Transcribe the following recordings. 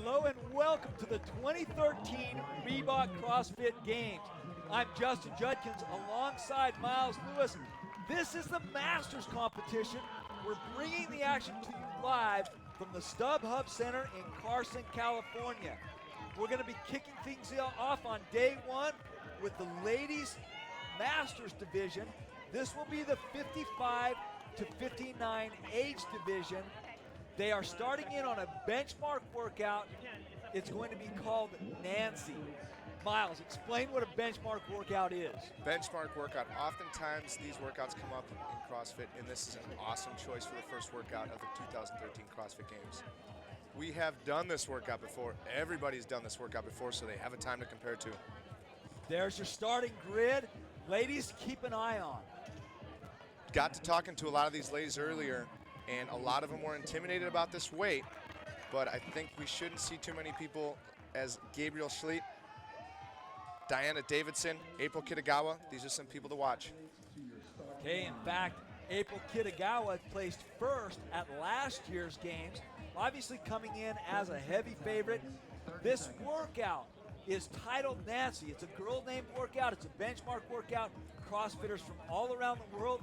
Hello and welcome to the 2013 Reebok CrossFit Games. I'm Justin Judkins alongside Miles Lewis. This is the Masters competition. We're bringing the action to you live from the StubHub Center in Carson, California. We're going to be kicking things off on day one with the ladies Masters division. This will be the 55 to 59 age division. They are starting in on a benchmark workout. It's going to be called Nancy. Miles, explain what a benchmark workout is. Benchmark workout. Oftentimes these workouts come up in CrossFit, and this is an awesome choice for the first workout of the 2013 CrossFit Games. We have done this workout before. Everybody's done this workout before, so they have a time to compare to. There's your starting grid. Ladies, keep an eye on. Got to talking to a lot of these ladies earlier, and a lot of them were intimidated about this weight, but I think we shouldn't see too many people as Gabriel Schlitt, Diana Davidson, April Kitagawa. These are some people to watch. Okay, in fact, April Kitagawa placed first at last year's games, obviously coming in as a heavy favorite. This workout is titled Nancy. It's a girl-named workout. It's a benchmark workout. CrossFitters from all around the world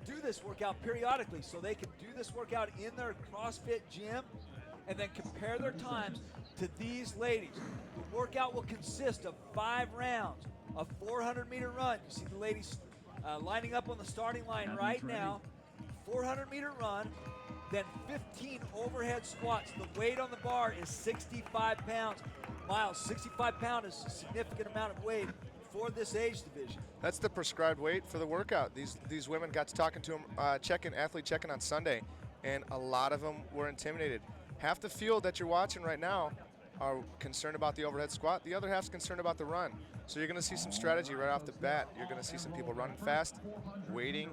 do this workout periodically, so they can do this workout in their CrossFit gym and then compare their times to these ladies. The workout will consist of 5 rounds, a 400-meter run. You see the ladies lining up on the starting line right now. 400-meter run, then 15 overhead squats. The weight on the bar is 65 pounds. Miles, 65 pounds is a significant amount of weight for this age division. That's the prescribed weight for the workout. These women got to talking to them, athlete checking on Sunday, and a lot of them were intimidated. Half the field that you're watching right now are concerned about the overhead squat. The other half's concerned about the run. So you're going to see some strategy right off the bat. You're going to see some people running fast, waiting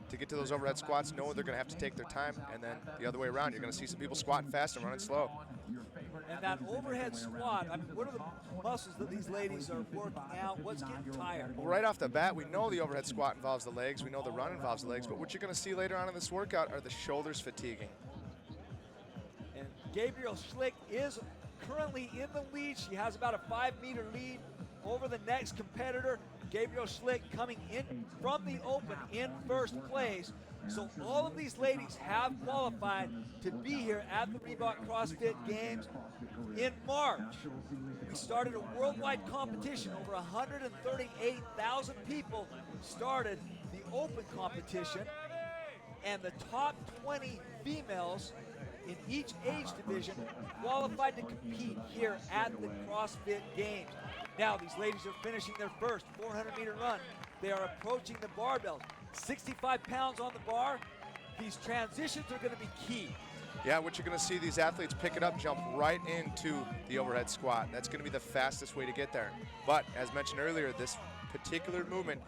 to get to those overhead squats, know they're going to have to take their time, and then the other way around, you're going to see some people squatting fast and running slow. And that overhead squat, I mean, what are the muscles that these ladies are working out? What's getting tired? Well, right off the bat, we know the overhead squat involves the legs. We know the run involves the legs. But what you're going to see later on in this workout are the shoulders fatiguing. And Gabriel Schlitt is currently in the lead. She has about a 5-meter lead over the next competitor. Gabriel Schlitt coming in from the open in first place. So all of these ladies have qualified to be here at the Reebok CrossFit Games in March. We started a worldwide competition. Over 138,000 people started the open competition, and the top 20 females in each age division qualified to compete here at the CrossFit Games. Now these ladies are finishing their first 400-meter run. They are approaching the barbells. 65 pounds on the bar. These transitions are going to be key. Yeah, what you're going to see these athletes pick it up, jump right into the overhead squat. That's going to be the fastest way to get there. But as mentioned earlier, this particular movement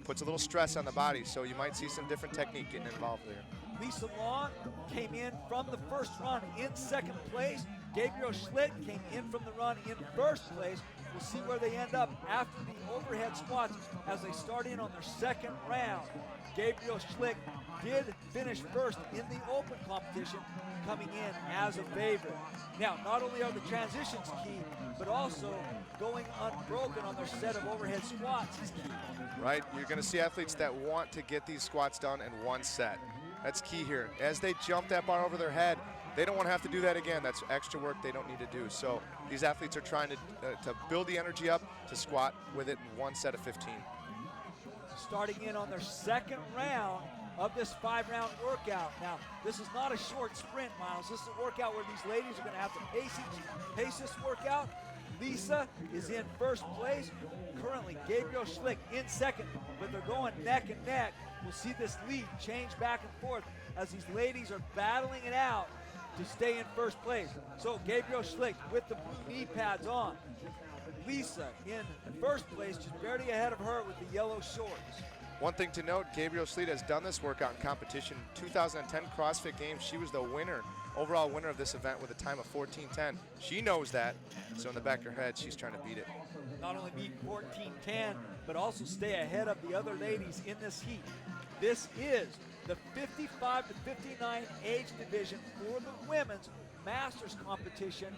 puts a little stress on the body, so you might see some different technique getting involved there. Lisa Long came in from the first run in second place. Gabriel Schlitt came in from the run in first place. We'll see where they end up after the overhead squats as they start in on their second round. Gabriel Schlitt did finish first in the open competition, coming in as a favorite. Now, not only are the transitions key, but also going unbroken on their set of overhead squats is key. Right, you're going to see athletes that want to get these squats done in one set. That's key here. As they jump that bar over their head, they don't want to have to do that again. That's extra work they don't need to do. So these athletes are trying to build the energy up to squat with it in one set of 15. Starting in on their second round of this 5-round workout. Now, this is not a short sprint, Miles. This is a workout where these ladies are going to have to pace this workout. Lisa is in first place. Currently, Gabriel Schlitt in second, but they're going neck and neck. We'll see this lead change back and forth as these ladies are battling it out to stay in first place. So Gabriel Schlitt with the blue knee pads on. Lisa in first place, just barely ahead of her with the yellow shorts. One thing to note, Gabriel Schlitt has done this workout in competition. 2010 CrossFit Games, she was the winner, overall winner of this event with a time of 14:10. She knows that, so in the back of her head, she's trying to beat it. Not only beat 14:10, but also stay ahead of the other ladies in this heat. This is the 55 to 59 age division for the women's Masters competition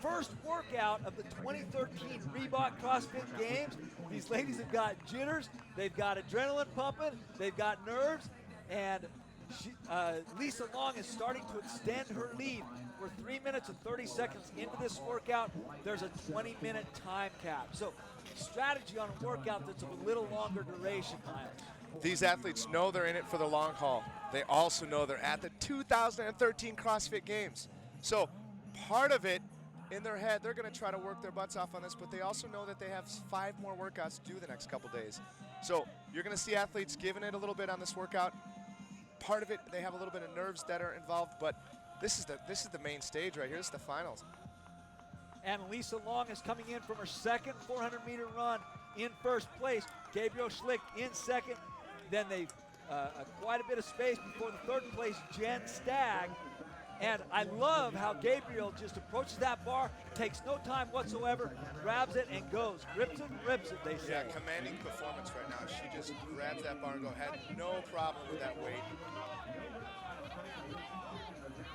first workout of the 2013 Reebok CrossFit Games. These ladies have got jitters, they've got adrenaline pumping, they've got nerves, and Lisa Long is starting to extend her lead. We're 3 minutes and 30 seconds into this workout. There's a 20-minute time cap. So strategy on a workout that's of a little longer duration, Miles. These athletes know they're in it for the long haul. They also know they're at the 2013 CrossFit Games. So part of it, in their head, they're going to try to work their butts off on this, but they also know that they have 5 more workouts to do the next couple days. So you're going to see athletes giving it a little bit on this workout. Part of it, they have a little bit of nerves that are involved, but this is the main stage right here. This is the finals. And Lisa Long is coming in from her second 400-meter run in first place. Gabriel Schlick in second. Then they quite a bit of space before the third place, Jen Stagg. And I love how Gabriel just approaches that bar, takes no time whatsoever, grabs it and goes. Rips it, they say. Yeah, commanding performance right now. She just grabs that bar and goes. Had no problem with that weight.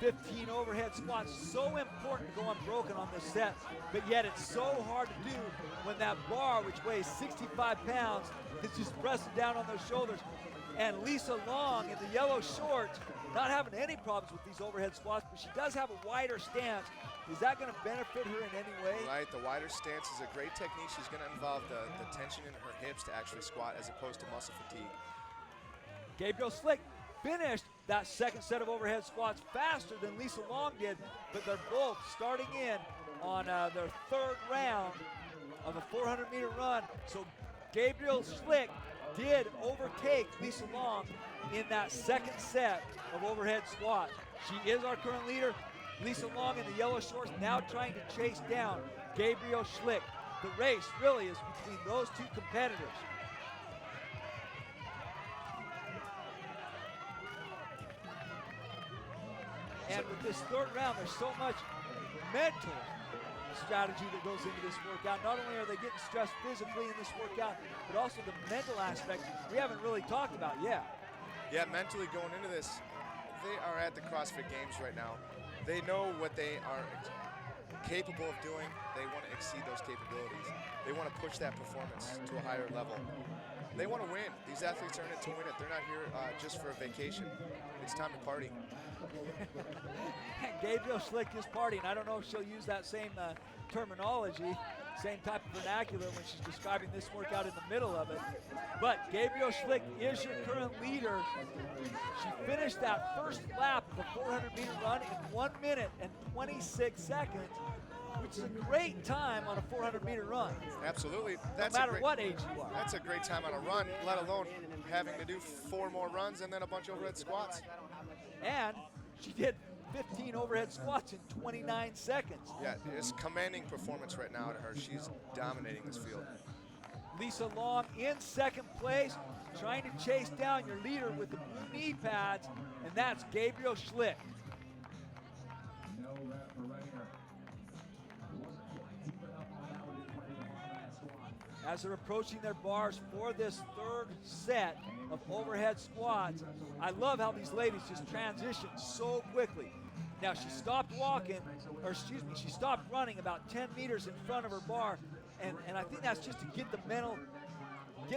15 overhead squats, so important to go unbroken on this set, but yet it's so hard to do when that bar, which weighs 65 pounds, is just pressing down on those shoulders. And Lisa Long in the yellow shorts, not having any problems with these overhead squats, but she does have a wider stance. Is that going to benefit her in any way? Right, the wider stance is a great technique. She's going to involve the tension in her hips to actually squat as opposed to muscle fatigue. Gabriel Schlick finished that second set of overhead squats faster than Lisa Long did, but they're both starting in on their third round of a 400-meter run. So Gabriel Schlick did overtake Lisa Long in that second set of overhead squats. She is our current leader. Lisa Long in the yellow shorts now trying to chase down Gabriel Schlick. The race really is between those two competitors. And with this third round, there's so much mental strategy that goes into this workout. Not only are they getting stressed physically in this workout, but also the mental aspect we haven't really talked about yet. Yeah, mentally going into this, they are at the CrossFit Games right now. They know what they are capable of doing. They want to exceed those capabilities. They want to push that performance to a higher level. They want to win. These athletes are in it to win it. They're not here just for a vacation. It's time to party. Gabriel Schlick is partying. I don't know if she'll use that same terminology, same type of vernacular when she's describing this workout in the middle of it. But Gabriel Schlick is your current leader. She finished that first lap of the 400-meter run in 1 minute and 26 seconds, which is a great time on a 400-meter run. Absolutely. No matter what age you are. That's a great time on a run, let alone having to do 4 more runs and then a bunch of overhead squats. And she did 15 overhead squats in 29 seconds. Yeah, it's commanding performance right now to her. She's dominating this field. Lisa Long in second place, trying to chase down your leader with the blue knee pads, and that's Gabriel Schlick. As they're approaching their bars for this third set of overhead squats, I love how these ladies just transition so quickly. Now she stopped she stopped running about 10 meters in front of her bar, and I think that's just to get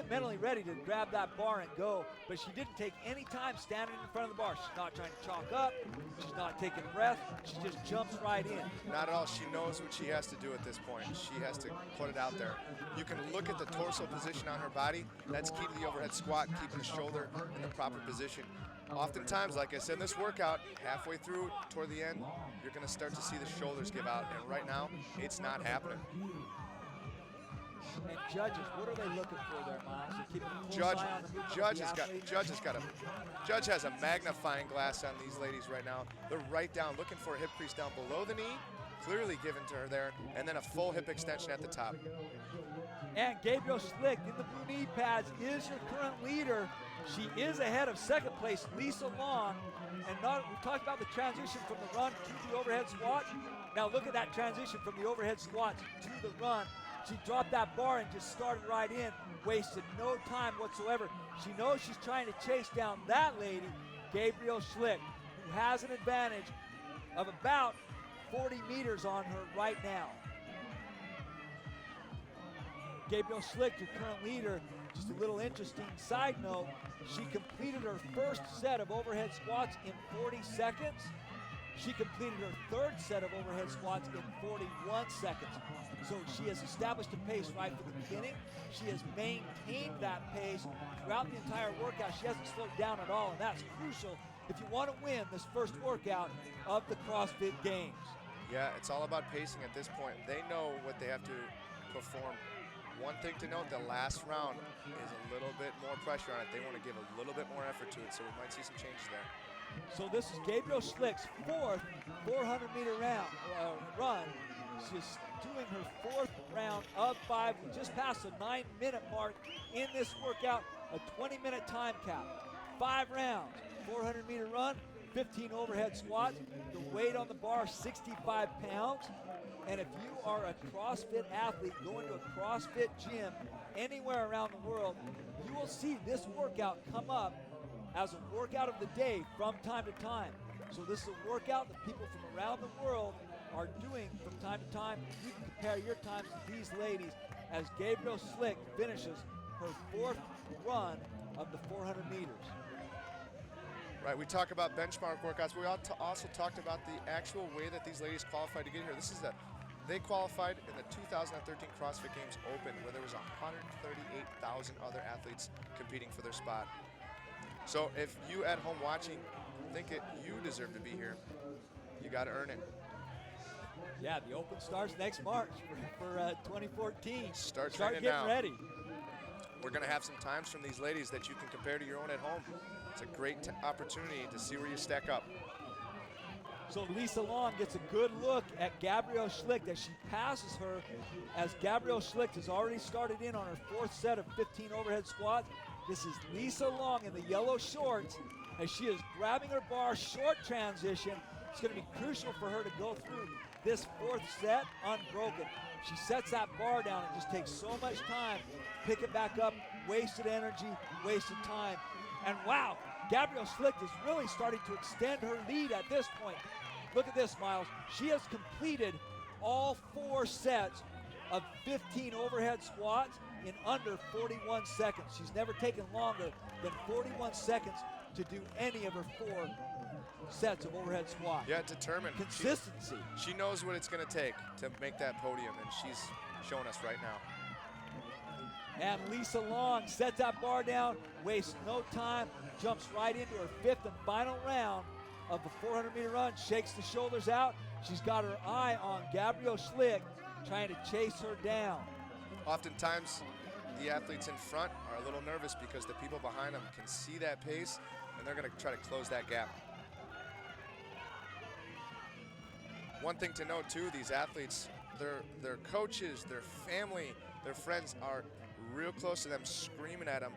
mentally ready to grab that bar and go. But she didn't take any time standing in front of the bar. She's not trying to chalk up. She's not taking a breath. She just jumps right in. Not at all. She knows what she has to do at this point. She has to put it out there. You can look at the torso position on her body. That's key to the overhead squat, keeping the shoulder in the proper position. Oftentimes, like I said in this workout, halfway through, toward the end, you're going to start to see the shoulders give out. And right now, it's not happening. And judges, what are they looking for there, Miles? They're keeping a close eye on the movement. Judge has a magnifying glass on these ladies right now. They're right down, looking for a hip crease down below the knee, clearly given to her there, and then a full hip extension at the top. And Gabriel Schlick in the blue knee pads is your current leader. She is ahead of second place, Lisa Long. And we talked about the transition from the run to the overhead squat. Now look at that transition from the overhead squat to the run. She dropped that bar and just started right in, wasted no time whatsoever. She knows she's trying to chase down that lady, Gabriel Schlick, who has an advantage of about 40 meters on her right now. Gabriel Schlicht, your current leader. Just a little interesting side note, she completed her first set of overhead squats in 40 seconds. She completed her third set of overhead squats in 41 seconds. So she has established a pace right from the beginning. She has maintained that pace throughout the entire workout. She hasn't slowed down at all, and that's crucial if you want to win this first workout of the CrossFit Games. Yeah, it's all about pacing at this point. They know what they have to perform. One thing to note, the last round is a little bit more pressure on it. They want to give a little bit more effort to it, so we might see some changes there. So this is Gabriel Schlicht's fourth 400-meter run. She's doing her fourth round of 5. We just passed the 9-minute mark in this workout, a 20-minute time cap. 5 rounds, 400-meter run, 15 overhead squats. The weight on the bar, 65 pounds. And if you are a CrossFit athlete going to a CrossFit gym anywhere around the world, you will see this workout come up as a workout of the day from time to time. So this is a workout that people from around the world are doing from time to time. You can compare your times to these ladies as Gabriel Schlicht finishes her fourth run of the 400 meters. Right, we talk about benchmark workouts. We also talked about the actual way that these ladies qualified to get here. They qualified in the 2013 CrossFit Games Open, where there was 138,000 other athletes competing for their spot. So if you at home watching think you deserve to be here, you got to earn it. Yeah, the Open starts next March for 2014. Start getting now. ready. We're going to have some times from these ladies that you can compare to your own at home. It's a great opportunity to see where you stack up. So Lisa Long gets a good look at Gabriel Schlicht as she passes her, as Gabriel Schlicht has already started in on her fourth set of 15 overhead squats. This is Lisa Long in the yellow shorts as she is grabbing her bar, short transition. It's going to be crucial for her to go through this fourth set unbroken. She sets that bar down and just takes so much time, pick it back up, wasted energy, wasted time. And wow, Gabriel Schlicht is really starting to extend her lead at this point. Look at this, Miles. She has completed all 4 sets of 15 overhead squats in under 41 seconds. She's never taken longer than 41 seconds to do any of her 4 sets of overhead squats. Yeah, determined. Consistency. She knows what it's going to take to make that podium, and she's showing us right now. And Lisa Long sets that bar down, wastes no time, jumps right into her 5th and final round of the 400-meter run, shakes the shoulders out. She's got her eye on Gabriel Schlicht, trying to chase her down. Oftentimes, the athletes in front are a little nervous because the people behind them can see that pace, and they're going to try to close that gap. One thing to note, too, these athletes, their coaches, their family, their friends are real close to them, screaming at them.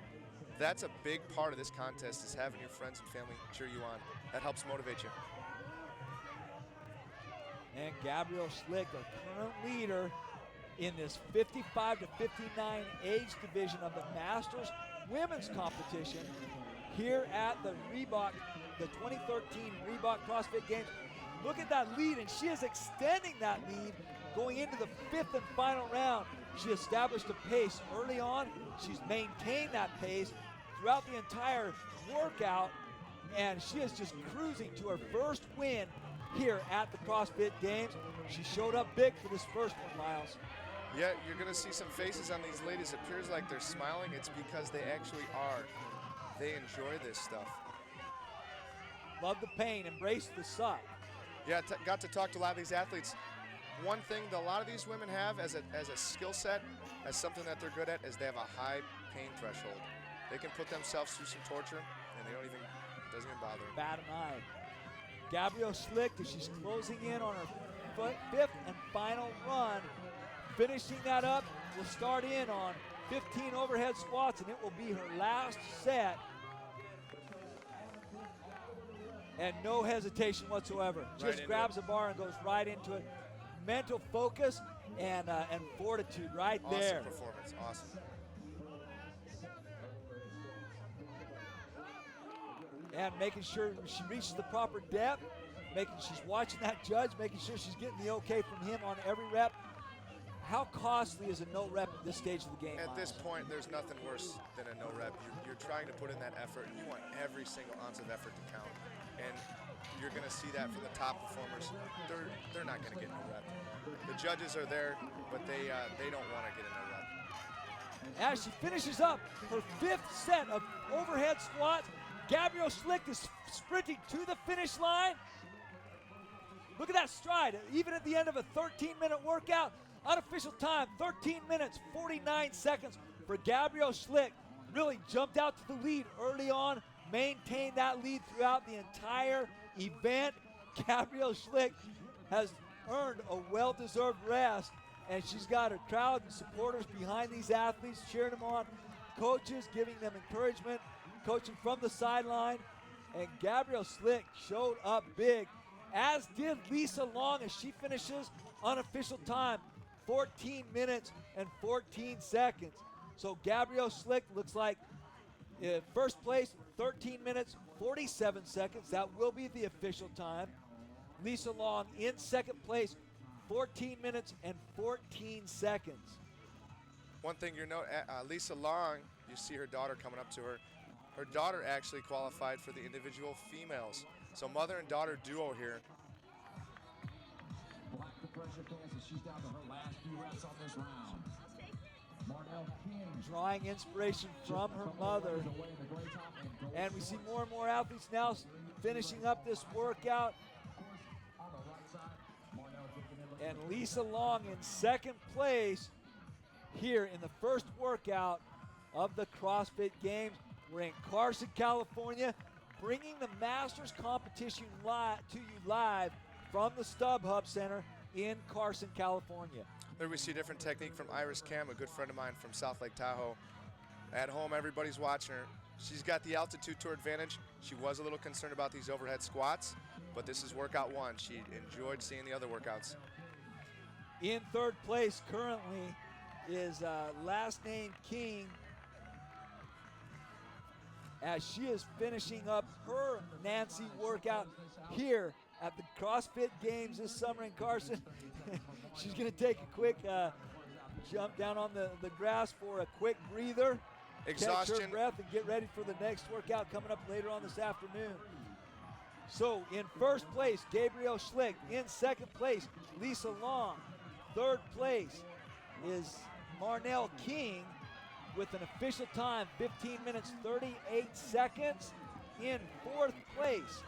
That's a big part of this contest, is having your friends and family cheer you on. That helps motivate you. And Gabriel Schlicht, our current leader in this 55 to 59 age division of the Masters Women's Competition here at the Reebok, the 2013 Reebok CrossFit Games. Look at that lead, and she is extending that lead going into the 5th and final round. She established a pace early on. She's maintained that pace throughout the entire workout, and she is just cruising to her first win here at the CrossFit Games. She showed up big for this first one, Miles. Yeah, you're going to see some faces on these ladies. It appears like they're smiling. It's because they actually are. They enjoy this stuff. Love the pain, embrace the suck. Yeah, got to talk to a lot of these athletes. One thing that a lot of these women have as a skill set, as something that they're good at, is they have a high pain threshold. They can put themselves through some torture, and it doesn't even bother them. Bat an eye. Gabriel Schlicht, as she's closing in on her 5th and final run, finishing that up, will start in on 15 overhead squats, and it will be her last set. And no hesitation whatsoever. Just grabs a bar and goes right into it. Mental focus and fortitude right there. Awesome performance, awesome. And making sure she reaches the proper depth. she's watching that judge, making sure she's getting the okay from him on every rep. How costly is a no rep at this stage of the game? At this point, there's nothing worse than a no rep. You're trying to put in that effort, and you want every single ounce of effort to count. And you're going to see that from the top performers. They're not going to get no rep. The judges are there, but they don't want to get a no rep. As she finishes up her 5th set of overhead squats, Gabrielle Schlick is sprinting to the finish line. Look at that stride. Even at the end of a 13-minute workout, unofficial time, 13 minutes, 49 seconds for Gabrielle Schlick. Really jumped out to the lead early on, maintained that lead throughout the entire event. Gabrielle Schlick has earned a well-deserved rest, and she's got her crowd and supporters behind these athletes, cheering them on, coaches giving them encouragement, coaching from the sideline, and Gabrielle Schlick showed up big, as did Lisa Long as she finishes unofficial time, 14 minutes and 14 seconds. So Gabrielle Schlick looks like first place, 13 minutes, 47 seconds. That will be the official time. Lisa Long in second place, 14 minutes and 14 seconds. One thing you note, Lisa Long, you see her daughter coming up to her. Her daughter actually qualified for the individual females. So mother and daughter duo here. She's down to her last few reps on this round. Drawing inspiration from her mother. And we see more and more athletes now finishing up this workout. And Lisa Long in second place here in the first workout of the CrossFit Games. We're in Carson, California, bringing the Masters competition to you live from the StubHub Center in Carson, California. There we see a different technique from Iris Cam, a good friend of mine from South Lake Tahoe. At home, everybody's watching her. She's got the altitude to her advantage. She was a little concerned about these overhead squats, but this is workout 1. She enjoyed seeing the other workouts. In third place currently is last name King, as she is finishing up her Nancy workout here at the CrossFit Games this summer in Carson. She's going to take a quick jump down on the grass for a quick breather, Exhaustion. catch her breath, and get ready for the next workout coming up later on this afternoon. So in first place, Gabrielle Schlick. In second place, Lisa Long. Third place is Marnell King with an official time, 15 minutes, 38 seconds. In fourth place,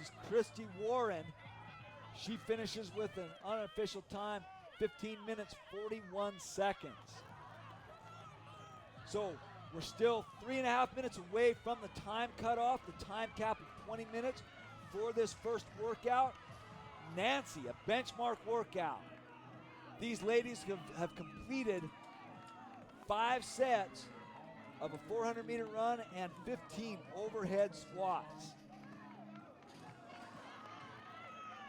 is Christy Warren. She finishes with an unofficial time, 15 minutes, 41 seconds. So we're still 3.5 minutes away from the time cutoff, the time cap of 20 minutes for this first workout. Nancy, a benchmark workout. These ladies have completed 5 sets of a 400-meter run and 15 overhead squats.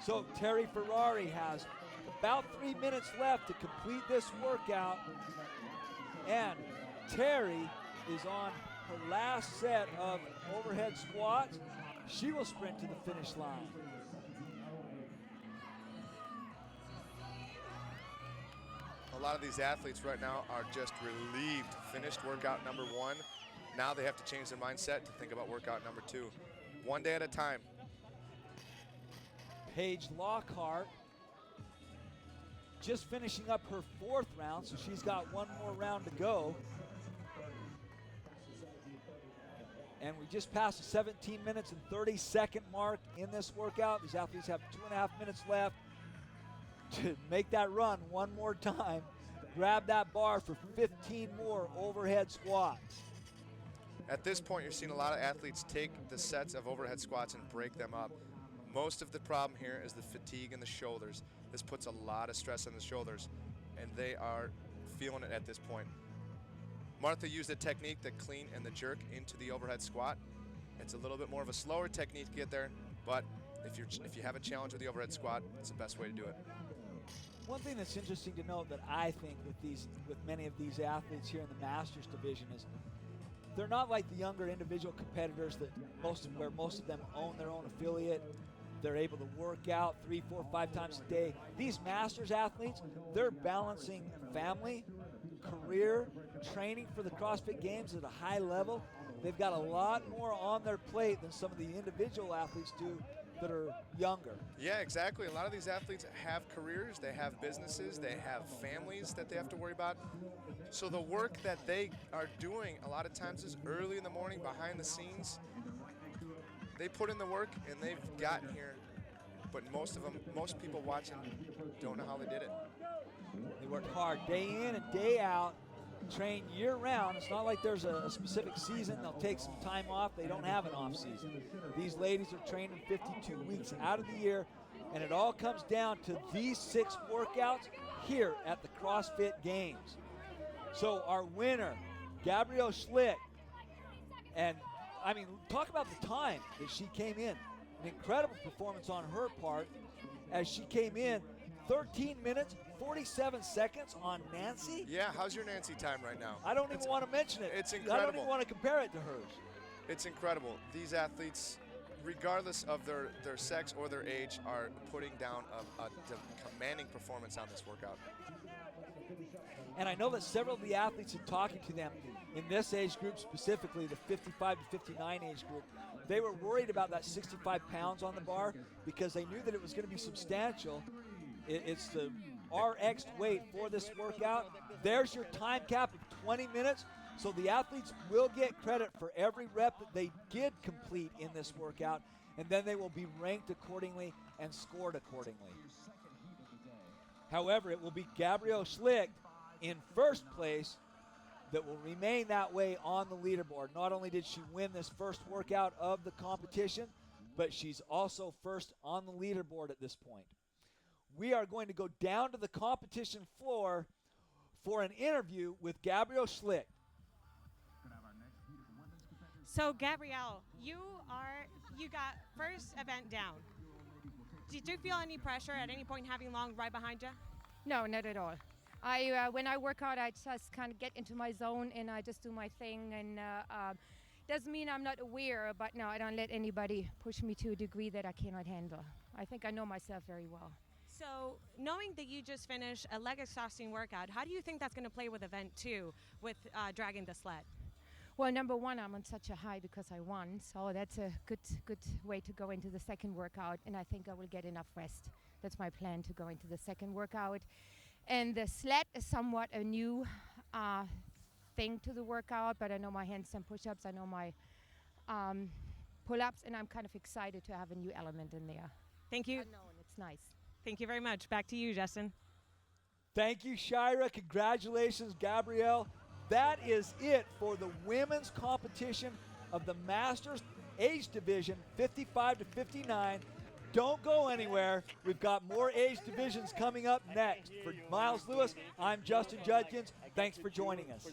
So Terry Ferrari has about 3 minutes left to complete this workout, and Terry is on her last set of overhead squats. She will sprint to the finish line. A lot of these athletes right now are just relieved. Finished workout number 1. Now they have to change their mindset to think about workout number 2. One day at a time. Paige Lockhart just finishing up her 4th round, so she's got one more round to go. And we just passed the 17 minutes and 30-second mark in this workout. These athletes have 2.5 minutes left to make that run one more time. Grab that bar for 15 more overhead squats. At this point, you're seeing a lot of athletes take the sets of overhead squats and break them up. Most of the problem here is the fatigue in the shoulders. This puts a lot of stress on the shoulders, and they are feeling it at this point. Martha used a technique, the clean and the jerk into the overhead squat. It's a little bit more of a slower technique to get there, but if you have a challenge with the overhead squat, it's the best way to do it. One thing that's interesting to note that I think with many of these athletes here in the Masters division is they're not like the younger individual competitors that where most of them own their own affiliate. They're able to work out 3, 4, 5 times a day. These Masters athletes, they're balancing family, career, training for the CrossFit Games at a high level. They've got a lot more on their plate than some of the individual athletes do that are younger. Yeah, exactly. A lot of these athletes have careers, they have businesses, they have families that they have to worry about. So the work that they are doing a lot of times is early in the morning, behind the scenes. They put in the work and they've gotten here, but most people watching don't know how they did it. They work hard day in and day out, train year-round. It's not like there's a specific season. They'll take some time off. They don't have an off-season. These ladies are training 52 weeks out of the year, and it all comes down to these 6 workouts here at the CrossFit Games. So our winner, Gabrielle Schlick, and I mean, talk about the time that she came in. An incredible performance on her part as she came in 13 minutes, 47 seconds on Nancy. Yeah, how's your Nancy time right now? I don't even want to mention it. It's incredible. I don't even want to compare it to hers. It's incredible. These athletes, regardless of their sex or their age, are putting down a commanding performance on this workout. And I know that several of the athletes in talking to them in this age group, specifically the 55 to 59 age group, they were worried about that 65 pounds on the bar because they knew that it was going to be substantial. It's the RX weight for this workout. There's your time cap of 20 minutes. So the athletes will get credit for every rep that they did complete in this workout, and then they will be ranked accordingly and scored accordingly. However, it will be Gabrielle Schlick in first place that will remain that way on the leaderboard. Not only did she win this first workout of the competition, but she's also first on the leaderboard at this point. We are going to go down to the competition floor for an interview with Gabrielle Schlick. So Gabrielle, you got first event down. Did you feel any pressure at any point having Long right behind you? No, not at all. When I work out, I just kind of get into my zone and I just do my thing. And doesn't mean I'm not aware, but no, I don't let anybody push me to a degree that I cannot handle. I think I know myself very well. So knowing that you just finished a leg exhausting workout, how do you think that's going to play with event 2 with dragging the sled? Well, number one, I'm on such a high because I won, so that's a good way to go into the second workout, and I think I will get enough rest. That's my plan, to go into the second workout. And the sled is somewhat a new thing to the workout, but I know my handstand push-ups, I know my pull-ups, and I'm kind of excited to have a new element in there. Thank you. Unknown, it's nice. Thank you very much. Back to you, Justin. Thank you, Shira. Congratulations, Gabrielle. That is it for the women's competition of the Masters age division, 55 to 59. Don't go anywhere. We've got more age divisions coming up next. For Miles Lewis, I'm Justin Judkins. Thanks for joining us.